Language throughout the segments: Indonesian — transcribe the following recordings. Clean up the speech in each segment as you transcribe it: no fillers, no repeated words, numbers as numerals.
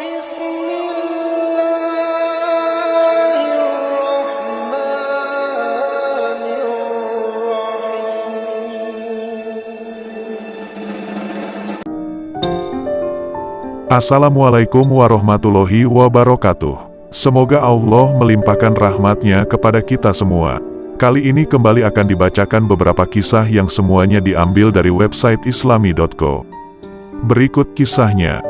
Assalamualaikum warahmatullahi wabarakatuh. Semoga Allah melimpahkan rahmat-Nya kepada kita semua. Kali ini kembali akan dibacakan beberapa kisah yang semuanya diambil dari website islami.co. Berikut kisahnya.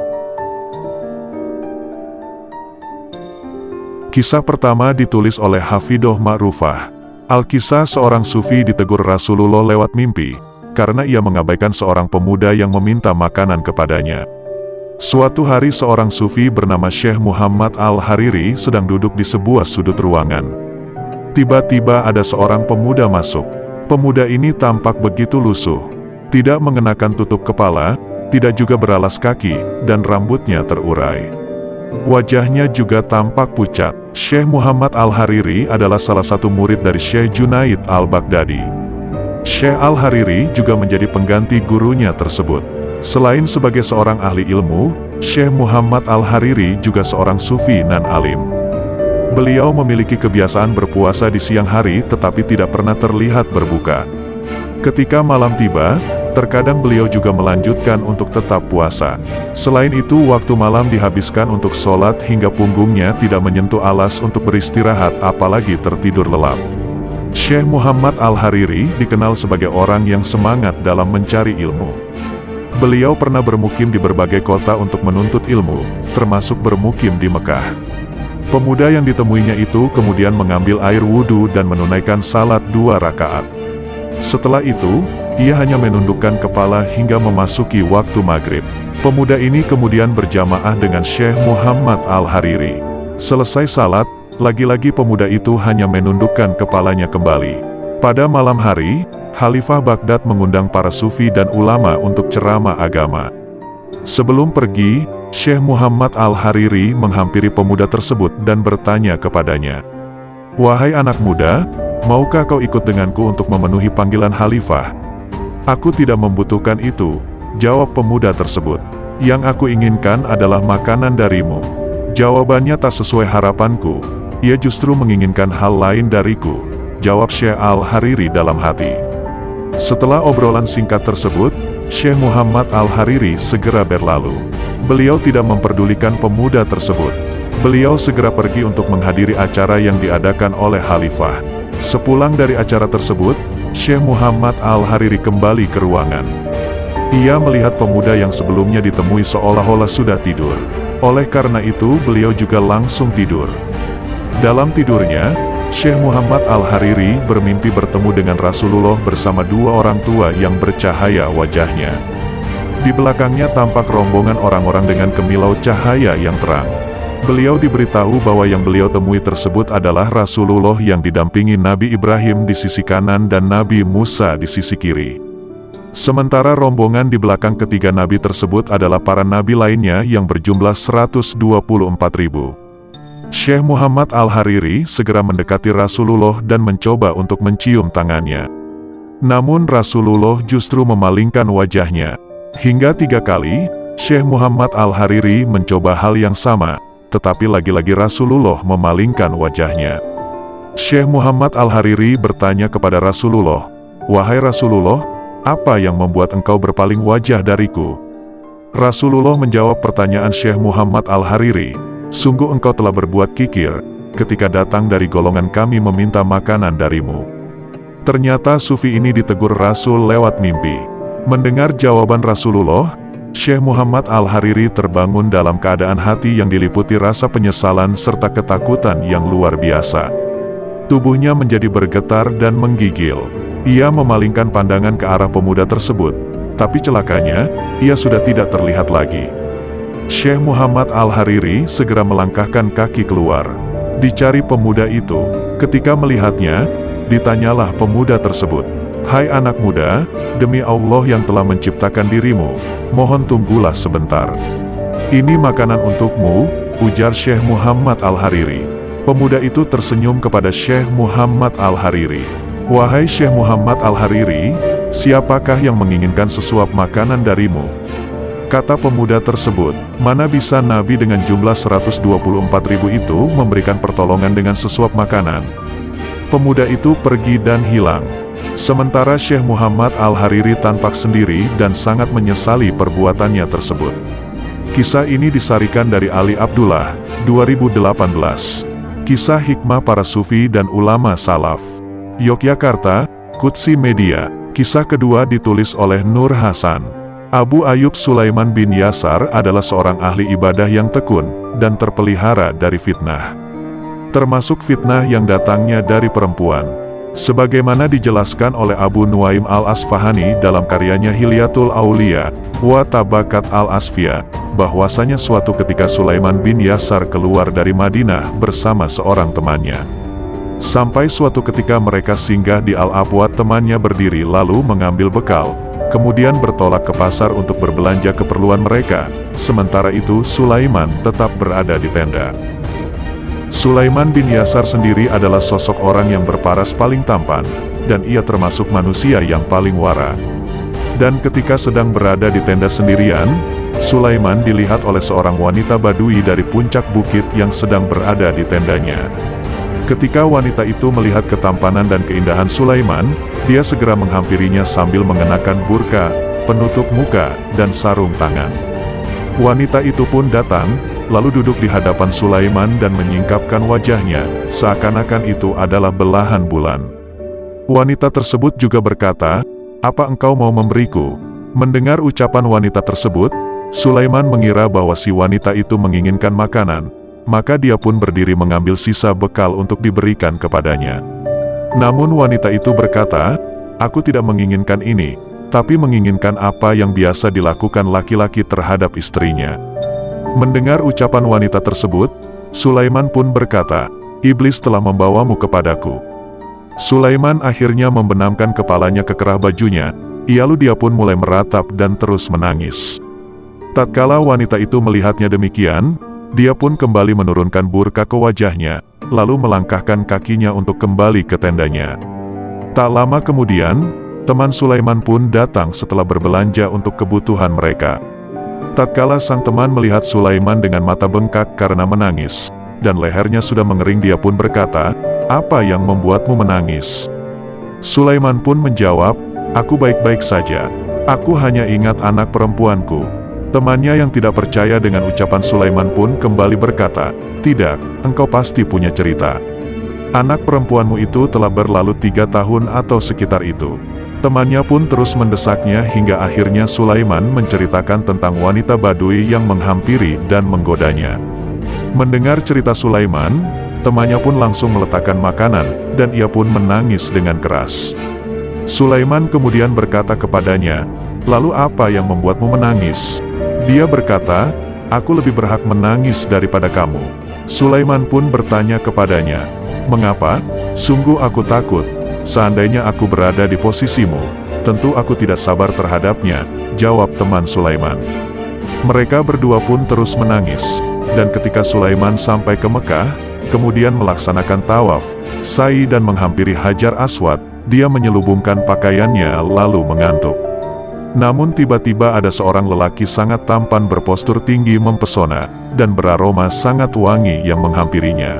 Kisah pertama ditulis oleh Hafidhoh Ma'rufah. Al-Kisah seorang sufi ditegur Rasulullah lewat mimpi, karena ia mengabaikan seorang pemuda yang meminta makanan kepadanya. Suatu hari seorang sufi bernama Syekh Muhammad Al-Hariri sedang duduk di sebuah sudut ruangan. Tiba-tiba ada seorang pemuda masuk. Pemuda ini tampak begitu lusuh. Tidak mengenakan tutup kepala, tidak juga beralas kaki, dan rambutnya terurai. Wajahnya juga tampak pucat. Syekh Muhammad Al-Hariri adalah salah satu murid dari Syekh Junaid Al-Baghdadi. Syekh Al-Hariri juga menjadi pengganti gurunya tersebut. Selain sebagai seorang ahli ilmu, Syekh Muhammad Al-Hariri juga seorang sufi nan alim. Beliau memiliki kebiasaan berpuasa di siang hari tetapi tidak pernah terlihat berbuka. Ketika malam tiba, terkadang beliau juga melanjutkan untuk tetap puasa. Selain itu, waktu malam dihabiskan untuk sholat hingga punggungnya tidak menyentuh alas untuk beristirahat apalagi tertidur lelap. Syekh Muhammad Al-Hariri dikenal sebagai orang yang semangat dalam mencari ilmu. Beliau pernah bermukim di berbagai kota untuk menuntut ilmu, termasuk bermukim di Mekah. Pemuda yang ditemuinya itu kemudian mengambil air wudhu dan menunaikan salat 2 rakaat. Setelah itu, ia hanya menundukkan kepala hingga memasuki waktu maghrib. Pemuda ini kemudian berjamaah dengan Syekh Muhammad Al-Hariri. Selesai salat, lagi-lagi pemuda itu hanya menundukkan kepalanya kembali. Pada malam hari, Khalifah Baghdad mengundang para sufi dan ulama untuk ceramah agama. Sebelum pergi, Syekh Muhammad Al-Hariri menghampiri pemuda tersebut dan bertanya kepadanya, "Wahai anak muda, maukah kau ikut denganku untuk memenuhi panggilan Khalifah?" "Aku tidak membutuhkan itu," jawab pemuda tersebut. "Yang aku inginkan adalah makanan darimu." Jawabannya tak sesuai harapanku. "Ia justru menginginkan hal lain dariku," jawab Syekh Al-Hariri dalam hati. Setelah obrolan singkat tersebut, Syekh Muhammad Al-Hariri segera berlalu. Beliau tidak memperdulikan pemuda tersebut. Beliau segera pergi untuk menghadiri acara yang diadakan oleh Khalifah. Sepulang dari acara tersebut, Syekh Muhammad Al-Hariri kembali ke ruangan. Ia melihat pemuda yang sebelumnya ditemui seolah-olah sudah tidur. Oleh karena itu, beliau juga langsung tidur. Dalam tidurnya, Syekh Muhammad Al-Hariri bermimpi bertemu dengan Rasulullah bersama 2 orang tua yang bercahaya wajahnya. Di belakangnya tampak rombongan orang-orang dengan kemilau cahaya yang terang. Beliau diberitahu bahwa yang beliau temui tersebut adalah Rasulullah yang didampingi Nabi Ibrahim di sisi kanan dan Nabi Musa di sisi kiri. Sementara rombongan di belakang ketiga nabi tersebut adalah para nabi lainnya yang berjumlah 124.000. Syekh Muhammad Al-Hariri segera mendekati Rasulullah dan mencoba untuk mencium tangannya. Namun Rasulullah justru memalingkan wajahnya. Hingga 3 kali, Syekh Muhammad Al-Hariri mencoba hal yang sama, tetapi lagi-lagi Rasulullah memalingkan wajahnya. Syekh Muhammad Al-Hariri bertanya kepada Rasulullah, "Wahai Rasulullah, apa yang membuat engkau berpaling wajah dariku?" Rasulullah menjawab pertanyaan Syekh Muhammad Al-Hariri, "Sungguh engkau telah berbuat kikir, ketika datang dari golongan kami meminta makanan darimu." Ternyata sufi ini ditegur Rasul lewat mimpi. Mendengar jawaban Rasulullah, Syekh Muhammad Al-Hariri terbangun dalam keadaan hati yang diliputi rasa penyesalan serta ketakutan yang luar biasa. Tubuhnya menjadi bergetar dan menggigil. Ia memalingkan pandangan ke arah pemuda tersebut, tapi celakanya, ia sudah tidak terlihat lagi. Syekh Muhammad Al-Hariri segera melangkahkan kaki keluar. Dicari pemuda itu. Ketika melihatnya, ditanyalah pemuda tersebut, "Hai anak muda, demi Allah yang telah menciptakan dirimu, mohon tunggulah sebentar. Ini makanan untukmu," ujar Syekh Muhammad Al-Hariri. Pemuda itu tersenyum kepada Syekh Muhammad Al-Hariri. "Wahai Syekh Muhammad Al-Hariri, siapakah yang menginginkan sesuap makanan darimu?" Kata pemuda tersebut, mana bisa Nabi dengan jumlah 124.000 itu memberikan pertolongan dengan sesuap makanan. Pemuda itu pergi dan hilang. Sementara Syekh Muhammad Al-Hariri tampak sendiri dan sangat menyesali perbuatannya tersebut. Kisah ini disarikan dari Ali Abdullah, 2018. Kisah hikmah para sufi dan ulama salaf. Yogyakarta, Qudsi Media. Kisah kedua ditulis oleh Nur Hasan. Abu Ayyub Sulaiman bin Yasar adalah seorang ahli ibadah yang tekun dan terpelihara dari fitnah. Termasuk fitnah yang datangnya dari perempuan. Sebagaimana dijelaskan oleh Abu Nuaim Al-Asfahani dalam karyanya Hilyatul Aulia wa Tabakat Al-Asfiyah, bahwasanya suatu ketika Sulaiman bin Yasar keluar dari Madinah bersama seorang temannya. Sampai suatu ketika mereka singgah di Al-Abwa, temannya berdiri lalu mengambil bekal, kemudian bertolak ke pasar untuk berbelanja keperluan mereka. Sementara itu Sulaiman tetap berada di tenda. Sulaiman bin Yasar sendiri adalah sosok orang yang berparas paling tampan, dan ia termasuk manusia yang paling wara. Dan ketika sedang berada di tenda sendirian, Sulaiman dilihat oleh seorang wanita Badui dari puncak bukit yang sedang berada di tendanya. Ketika wanita itu melihat ketampanan dan keindahan Sulaiman, dia segera menghampirinya sambil mengenakan burka, penutup muka, dan sarung tangan. Wanita itu pun datang, lalu duduk di hadapan Sulaiman dan menyingkapkan wajahnya, seakan-akan itu adalah belahan bulan. Wanita tersebut juga berkata, "Apa engkau mau memberiku?" Mendengar ucapan wanita tersebut, Sulaiman mengira bahwa si wanita itu menginginkan makanan, maka dia pun berdiri mengambil sisa bekal untuk diberikan kepadanya. Namun wanita itu berkata, "Aku tidak menginginkan ini, tapi menginginkan apa yang biasa dilakukan laki-laki terhadap istrinya." Mendengar ucapan wanita tersebut, Sulaiman pun berkata, "Iblis telah membawamu kepadaku." Sulaiman akhirnya membenamkan kepalanya ke kerah bajunya, lalu dia pun mulai meratap dan terus menangis. Tatkala wanita itu melihatnya demikian, dia pun kembali menurunkan burka ke wajahnya, lalu melangkahkan kakinya untuk kembali ke tendanya. Tak lama kemudian, teman Sulaiman pun datang setelah berbelanja untuk kebutuhan mereka. Tatkala sang teman melihat Sulaiman dengan mata bengkak karena menangis, dan lehernya sudah mengering, dia pun berkata, "Apa yang membuatmu menangis?" Sulaiman pun menjawab, "Aku baik-baik saja. Aku hanya ingat anak perempuanku." Temannya yang tidak percaya dengan ucapan Sulaiman pun kembali berkata, "Tidak, engkau pasti punya cerita. Anak perempuanmu itu telah berlalu 3 tahun atau sekitar itu." Temannya pun terus mendesaknya hingga akhirnya Sulaiman menceritakan tentang wanita Badui yang menghampiri dan menggodanya. Mendengar cerita Sulaiman, temannya pun langsung meletakkan makanan, dan ia pun menangis dengan keras. Sulaiman kemudian berkata kepadanya, "Lalu apa yang membuatmu menangis?" Dia berkata, "Aku lebih berhak menangis daripada kamu." Sulaiman pun bertanya kepadanya, "Mengapa?" "Sungguh aku takut. Seandainya aku berada di posisimu, tentu aku tidak sabar terhadapnya," jawab teman Sulaiman. Mereka berdua pun terus menangis, dan ketika Sulaiman sampai ke Mekah, kemudian melaksanakan tawaf, sa'i dan menghampiri Hajar Aswad, dia menyelubungkan pakaiannya lalu mengantuk. Namun tiba-tiba ada seorang lelaki sangat tampan berpostur tinggi mempesona, dan beraroma sangat wangi yang menghampirinya.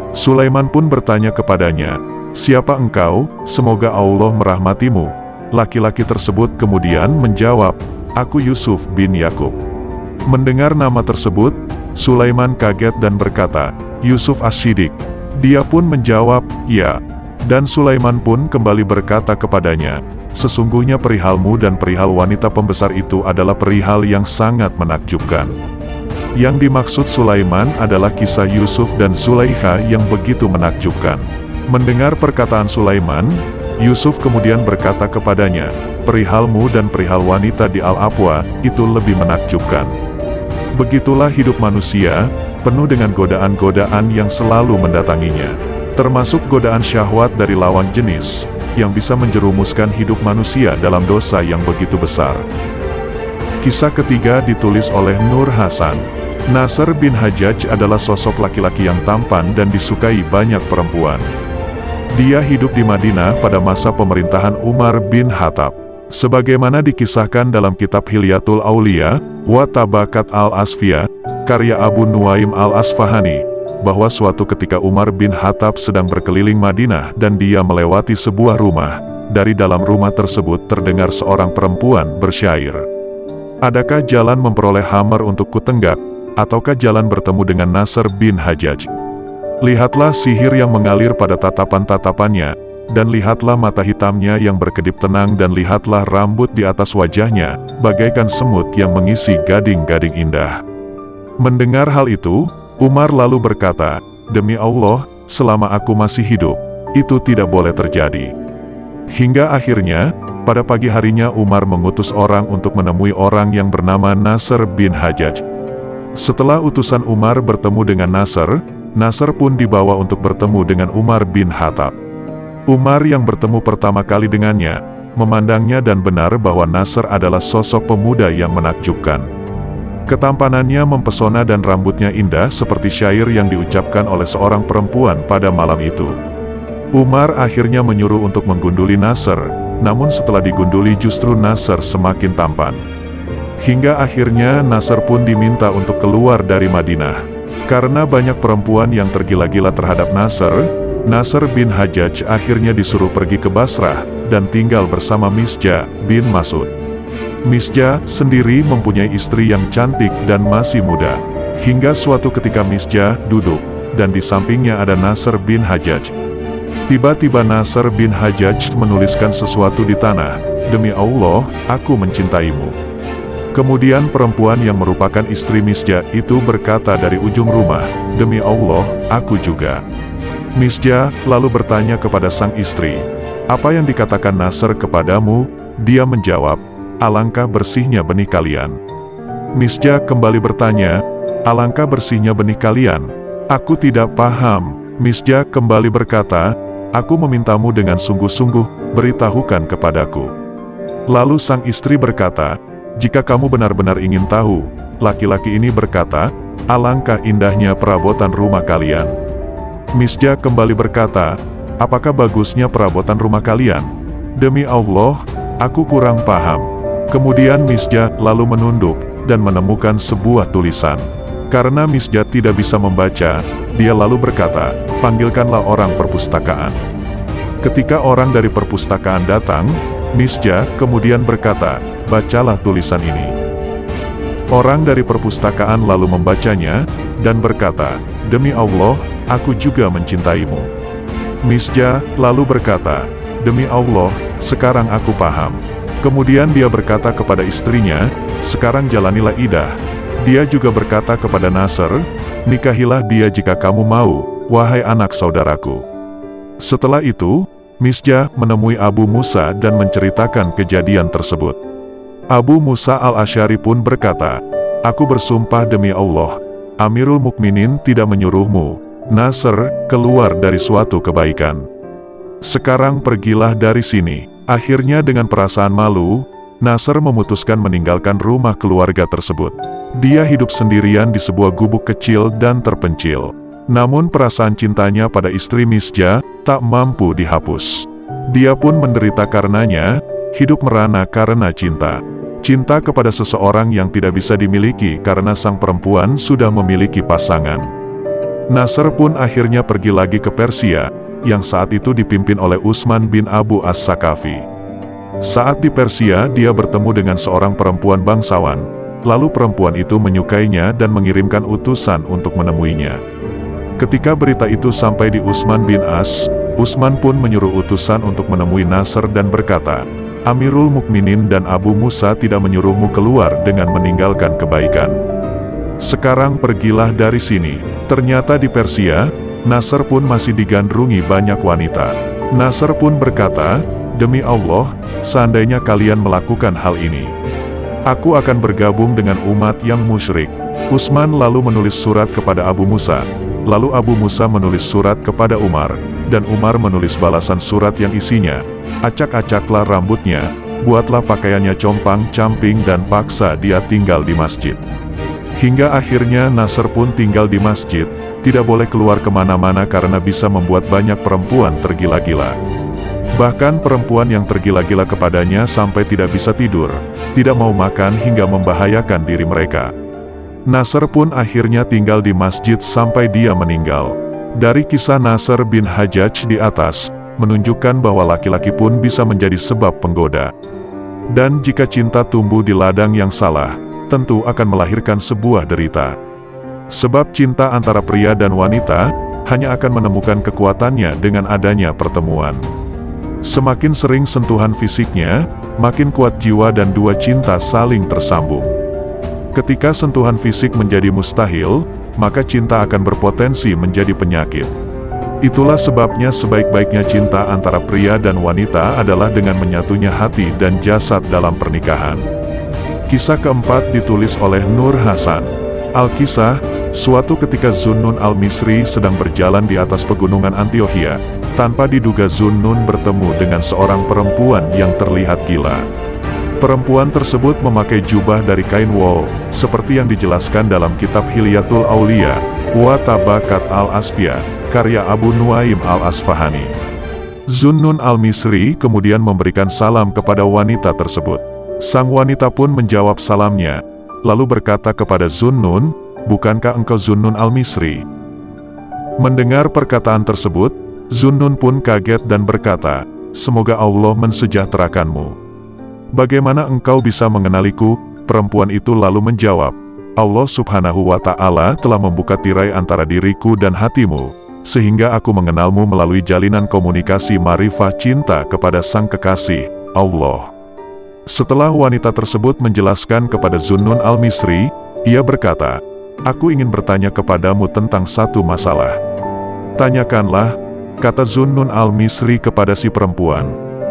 Sulaiman pun bertanya kepadanya, "Siapa engkau? Semoga Allah merahmatimu." Laki-laki tersebut kemudian menjawab, "Aku Yusuf bin Yakub." Mendengar nama tersebut, Sulaiman kaget dan berkata, "Yusuf As-Siddiq." Dia pun menjawab, "Ya." Dan Sulaiman pun kembali berkata kepadanya, "Sesungguhnya perihalmu dan perihal wanita pembesar itu adalah perihal yang sangat menakjubkan." Yang dimaksud Sulaiman adalah kisah Yusuf dan Zulaikha yang begitu menakjubkan. Mendengar perkataan Sulaiman, Yusuf kemudian berkata kepadanya, "Perihalmu dan perihal wanita di Al-Abwa, itu lebih menakjubkan." Begitulah hidup manusia, penuh dengan godaan-godaan yang selalu mendatanginya. Termasuk godaan syahwat dari lawan jenis, yang bisa menjerumuskan hidup manusia dalam dosa yang begitu besar. Kisah ketiga ditulis oleh Nur Hasan. Nasr bin Hajjaj adalah sosok laki-laki yang tampan dan disukai banyak perempuan. Dia hidup di Madinah pada masa pemerintahan Umar bin Khattab. Sebagaimana dikisahkan dalam kitab Hilyatul Aulia, wa Tabakat al-Asfiyah, karya Abu Nuaim al-Asfahani, bahwa suatu ketika Umar bin Khattab sedang berkeliling Madinah dan dia melewati sebuah rumah. Dari dalam rumah tersebut terdengar seorang perempuan bersyair. Adakah jalan memperoleh hamar untuk kutenggak, ataukah jalan bertemu dengan Nasr bin Hajjaj? Lihatlah sihir yang mengalir pada tatapan-tatapannya, dan lihatlah mata hitamnya yang berkedip tenang, dan lihatlah rambut di atas wajahnya, bagaikan semut yang mengisi gading-gading indah. Mendengar hal itu, Umar lalu berkata, "Demi Allah, selama aku masih hidup, itu tidak boleh terjadi." Hingga akhirnya, pada pagi harinya Umar mengutus orang untuk menemui orang yang bernama Nasr bin Hajjaj. Setelah utusan Umar bertemu dengan Nasr, Nasr pun dibawa untuk bertemu dengan Umar bin Khattab. Umar yang bertemu pertama kali dengannya, memandangnya dan benar bahwa Nasr adalah sosok pemuda yang menakjubkan. Ketampanannya mempesona dan rambutnya indah seperti syair yang diucapkan oleh seorang perempuan pada malam itu. Umar akhirnya menyuruh untuk menggunduli Nasr, namun setelah digunduli justru Nasr semakin tampan. Hingga akhirnya Nasr pun diminta untuk keluar dari Madinah. Karena banyak perempuan yang tergila-gila terhadap Nasr bin Hajjaj akhirnya disuruh pergi ke Basrah dan tinggal bersama Misjah bin Mas'ud. Misjah sendiri mempunyai istri yang cantik dan masih muda. Hingga suatu ketika Misjah duduk, dan di sampingnya ada Nasr bin Hajjaj. Tiba-tiba Nasr bin Hajjaj menuliskan sesuatu di tanah, "Demi Allah, aku mencintaimu." Kemudian perempuan yang merupakan istri Misjah itu berkata dari ujung rumah, "Demi Allah, aku juga." Misjah lalu bertanya kepada sang istri, "Apa yang dikatakan Nasr kepadamu?" Dia menjawab, "Alangkah bersihnya benih kalian." Misjah kembali bertanya, "Alangkah bersihnya benih kalian?" "Aku tidak paham." Misjah kembali berkata, "Aku memintamu dengan sungguh-sungguh, beritahukan kepadaku." Lalu sang istri berkata, "Jika kamu benar-benar ingin tahu," laki-laki ini berkata, "Alangkah indahnya perabotan rumah kalian." Misjah kembali berkata, "Apakah bagusnya perabotan rumah kalian?" "Demi Allah, aku kurang paham." Kemudian Misjah lalu menunduk dan menemukan sebuah tulisan. Karena Misjah tidak bisa membaca, dia lalu berkata, "Panggilkanlah orang perpustakaan." Ketika orang dari perpustakaan datang, Misjah kemudian berkata, "Bacalah tulisan ini." Orang dari perpustakaan lalu membacanya, dan berkata, "Demi Allah, aku juga mencintaimu." Misjah lalu berkata, "Demi Allah, sekarang aku paham." Kemudian dia berkata kepada istrinya, "Sekarang jalanilah iddah." Dia juga berkata kepada Nasr, "Nikahilah dia jika kamu mau, wahai anak saudaraku." Setelah itu, Misjah menemui Abu Musa dan menceritakan kejadian tersebut. Abu Musa al-Asy'ari pun berkata, "Aku bersumpah demi Allah, Amirul Mukminin tidak menyuruhmu, Nasr, keluar dari suatu kebaikan. Sekarang pergilah dari sini." Akhirnya dengan perasaan malu, Nasr memutuskan meninggalkan rumah keluarga tersebut. Dia hidup sendirian di sebuah gubuk kecil dan terpencil. Namun perasaan cintanya pada istri Misjah tak mampu dihapus. Dia pun menderita karenanya, hidup merana karena cinta. Cinta kepada seseorang yang tidak bisa dimiliki karena sang perempuan sudah memiliki pasangan. Nasr pun akhirnya pergi lagi ke Persia, yang saat itu dipimpin oleh Utsman bin Abu As-Sakafi. Saat di Persia, dia bertemu dengan seorang perempuan bangsawan. Lalu perempuan itu menyukainya dan mengirimkan utusan untuk menemuinya. Ketika berita itu sampai di Utsman bin As, Utsman pun menyuruh utusan untuk menemui Nasr dan berkata, "Amirul Mukminin dan Abu Musa tidak menyuruhmu keluar dengan meninggalkan kebaikan. Sekarang pergilah dari sini." Ternyata di Persia, Nasr pun masih digandrungi banyak wanita. Nasr pun berkata, "Demi Allah, seandainya kalian melakukan hal ini, aku akan bergabung dengan umat yang musyrik." Utsman lalu menulis surat kepada Abu Musa. Lalu Abu Musa menulis surat kepada Umar, dan Umar menulis balasan surat yang isinya, "Acak-acaklah rambutnya, buatlah pakaiannya compang-camping dan paksa dia tinggal di masjid." Hingga akhirnya Nasr pun tinggal di masjid, tidak boleh keluar kemana-mana karena bisa membuat banyak perempuan tergila-gila. Bahkan perempuan yang tergila-gila kepadanya sampai tidak bisa tidur, tidak mau makan hingga membahayakan diri mereka. Nasr pun akhirnya tinggal di masjid sampai dia meninggal. Dari kisah Nasr bin Hajjaj di atas, menunjukkan bahwa laki-laki pun bisa menjadi sebab penggoda. Dan jika cinta tumbuh di ladang yang salah, tentu akan melahirkan sebuah derita. Sebab cinta antara pria dan wanita, hanya akan menemukan kekuatannya dengan adanya pertemuan. Semakin sering sentuhan fisiknya, makin kuat jiwa dan dua cinta saling tersambung. Ketika sentuhan fisik menjadi mustahil, maka cinta akan berpotensi menjadi penyakit. Itulah sebabnya sebaik-baiknya cinta antara pria dan wanita adalah dengan menyatunya hati dan jasad dalam pernikahan. Kisah keempat ditulis oleh Nur Hasan. Al-Kisah, suatu ketika Zunnun al-Misri sedang berjalan di atas pegunungan Antiokhia. Tanpa diduga Zunnun bertemu dengan seorang perempuan yang terlihat gila. Perempuan tersebut memakai jubah dari kain wol, seperti yang dijelaskan dalam kitab Hilyatul Aulia, wa Tabakat al-Asfiyah, karya Abu Nuaim al-Asfahani. Zunnun al-Misri kemudian memberikan salam kepada wanita tersebut. Sang wanita pun menjawab salamnya, lalu berkata kepada Zunnun, "Bukankah engkau Zunnun al-Misri?" Mendengar perkataan tersebut, Zunnun pun kaget dan berkata, "Semoga Allah mensejahterakanmu. Bagaimana engkau bisa mengenaliku?" Perempuan itu lalu menjawab, "Allah subhanahu wa ta'ala telah membuka tirai antara diriku dan hatimu, sehingga aku mengenalmu melalui jalinan komunikasi ma'rifah cinta kepada Sang Kekasih, Allah." Setelah wanita tersebut menjelaskan kepada Zunnun al-Misri, ia berkata, "Aku ingin bertanya kepadamu tentang satu masalah." "Tanyakanlah," kata Zunnun al-Misri kepada si perempuan.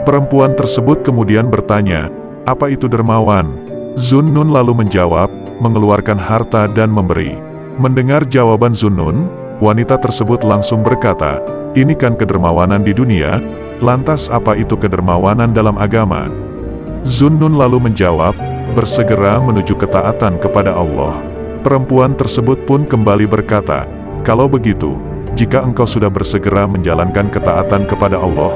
Perempuan tersebut kemudian bertanya, "Apa itu dermawan?" Zunnun lalu menjawab, "Mengeluarkan harta dan memberi." Mendengar jawaban Zunnun, wanita tersebut langsung berkata, "Ini kan kedermawanan di dunia, lantas apa itu kedermawanan dalam agama?" Zunnun lalu menjawab, "Bersegera menuju ketaatan kepada Allah." Perempuan tersebut pun kembali berkata, "Kalau begitu, jika engkau sudah bersegera menjalankan ketaatan kepada Allah,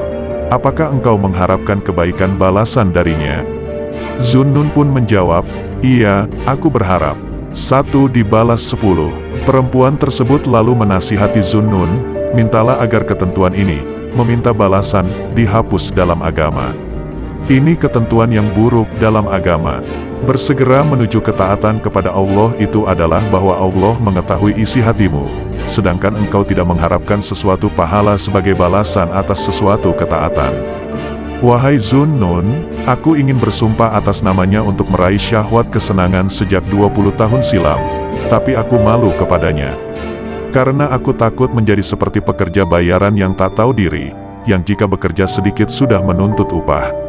apakah engkau mengharapkan kebaikan balasan darinya?" Zunnun pun menjawab, "Iya, aku berharap 1 dibalas 10. Perempuan tersebut lalu menasihati Zunnun, "Mintalah agar ketentuan ini, meminta balasan, dihapus dalam agama. Ini ketentuan yang buruk dalam agama. Bersegera menuju ketaatan kepada Allah itu adalah bahwa Allah mengetahui isi hatimu, sedangkan engkau tidak mengharapkan sesuatu pahala sebagai balasan atas sesuatu ketaatan. Wahai Zunnun, aku ingin bersumpah atas namanya untuk meraih syahwat kesenangan sejak 20 tahun silam, tapi aku malu kepadanya. Karena aku takut menjadi seperti pekerja bayaran yang tak tahu diri, yang jika bekerja sedikit sudah menuntut upah.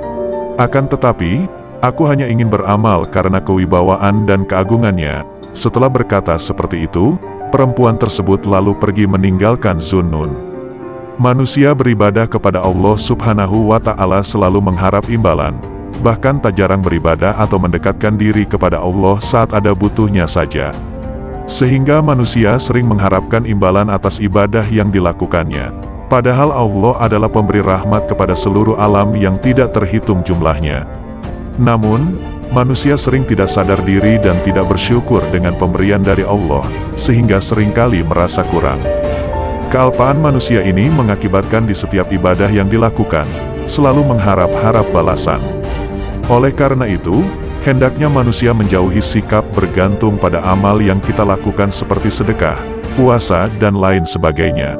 Akan tetapi, aku hanya ingin beramal karena kewibawaan dan keagungannya." Setelah berkata seperti itu, perempuan tersebut lalu pergi meninggalkan Zunnun. Manusia beribadah kepada Allah subhanahu wa ta'ala selalu mengharap imbalan, bahkan tak jarang beribadah atau mendekatkan diri kepada Allah saat ada butuhnya saja. Sehingga manusia sering mengharapkan imbalan atas ibadah yang dilakukannya. Padahal Allah adalah pemberi rahmat kepada seluruh alam yang tidak terhitung jumlahnya. Namun, manusia sering tidak sadar diri dan tidak bersyukur dengan pemberian dari Allah, sehingga seringkali merasa kurang. Kealpaan manusia ini mengakibatkan di setiap ibadah yang dilakukan, selalu mengharap-harap balasan. Oleh karena itu, hendaknya manusia menjauhi sikap bergantung pada amal yang kita lakukan seperti sedekah, puasa, dan lain sebagainya.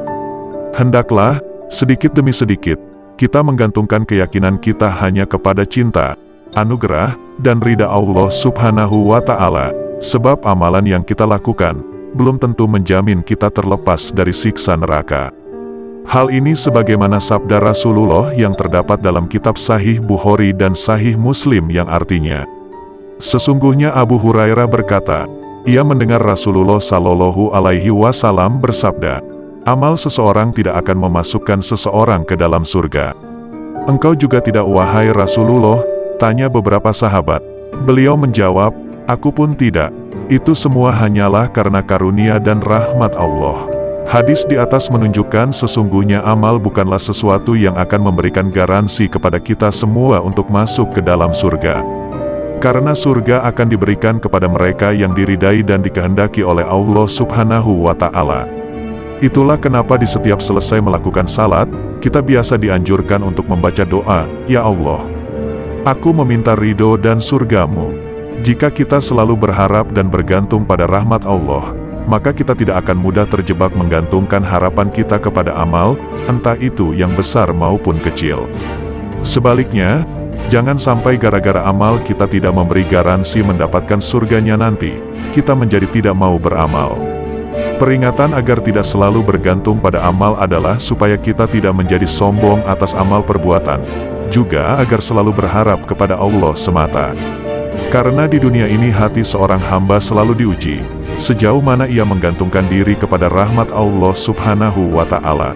Hendaklah, sedikit demi sedikit, kita menggantungkan keyakinan kita hanya kepada cinta, anugerah, dan ridha Allah subhanahu wa ta'ala, sebab amalan yang kita lakukan, belum tentu menjamin kita terlepas dari siksa neraka. Hal ini sebagaimana sabda Rasulullah yang terdapat dalam kitab Sahih Bukhari dan Sahih Muslim yang artinya, "Sesungguhnya Abu Hurairah berkata, ia mendengar Rasulullah Shallallahu Alaihi Wasallam bersabda, amal seseorang tidak akan memasukkan seseorang ke dalam surga. Engkau juga tidak, wahai Rasulullah?" tanya beberapa sahabat. Beliau menjawab, "Aku pun tidak. Itu semua hanyalah karena karunia dan rahmat Allah." Hadis di atas menunjukkan sesungguhnya amal bukanlah sesuatu yang akan memberikan garansi kepada kita semua untuk masuk ke dalam surga. Karena surga akan diberikan kepada mereka yang diridai dan dikehendaki oleh Allah Subhanahu wa Ta'ala. Itulah kenapa di setiap selesai melakukan salat, kita biasa dianjurkan untuk membaca doa, "Ya Allah, aku meminta ridho dan surgamu." Jika kita selalu berharap dan bergantung pada rahmat Allah, maka kita tidak akan mudah terjebak menggantungkan harapan kita kepada amal, entah itu yang besar maupun kecil. Sebaliknya, jangan sampai gara-gara amal kita tidak memberi garansi mendapatkan surganya nanti, kita menjadi tidak mau beramal. Peringatan agar tidak selalu bergantung pada amal adalah supaya kita tidak menjadi sombong atas amal perbuatan, juga agar selalu berharap kepada Allah semata. Karena di dunia ini hati seorang hamba selalu diuji, sejauh mana ia menggantungkan diri kepada rahmat Allah Subhanahu wa Ta'ala.